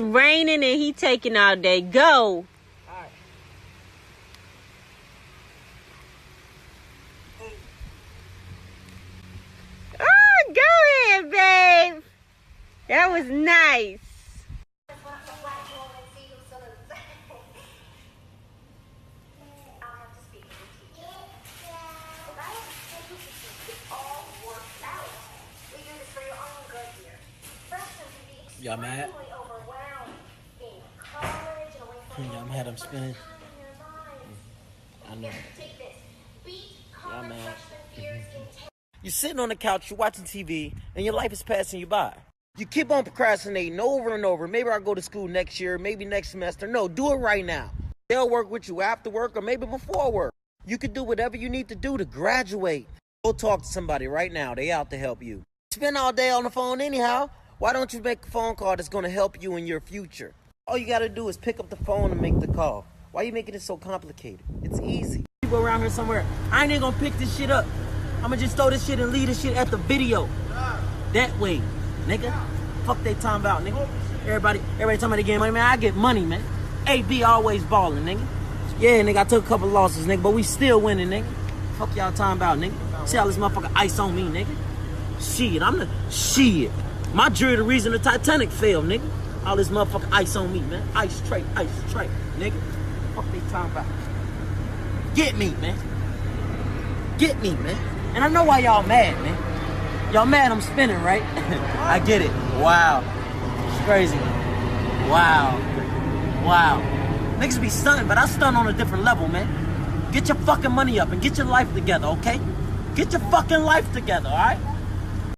raining and he taking all day. Go. Alright. Oh, go ahead, babe. That was nice. Y'all mad? Y'all mad I'm spinning? I know. Y'all mad? You're sitting on the couch, you're watching TV, and your life is passing you by. You keep on procrastinating over and over. Maybe I'll go to school next year, maybe next semester. No, do it right now. They'll work with you after work or maybe before work. You can do whatever you need to do to graduate. Go talk to somebody right now. They out to help you. Spend all day on the phone anyhow. Why don't you make a phone call that's going to help you in your future? All you got to do is pick up the phone and make the call. Why are you making it so complicated? It's easy. People around here somewhere, I ain't even going to pick this shit up. I'm going to just throw this shit and leave this shit at the video. That way, nigga. Fuck they talking about, nigga. Everybody talking about the game money, man. I get money, man. AB always balling, nigga. Yeah, nigga, I took a couple losses, nigga, but we still winning, nigga. Fuck y'all talking about, nigga. See all this motherfucker ice on me, nigga. Shit, I'm the shit. My jury the reason the Titanic failed, nigga. All this motherfucking ice on me, man. Ice tray, nigga. Fuck they talking about? Get me, man. Get me, man. And I know why y'all mad, man. Y'all mad I'm spinning, right? I get it. Wow. It's crazy. Wow. Niggas be stunting, but I stun on a different level, man. Get your fucking money up and get your life together, okay? Get your fucking life together, all right?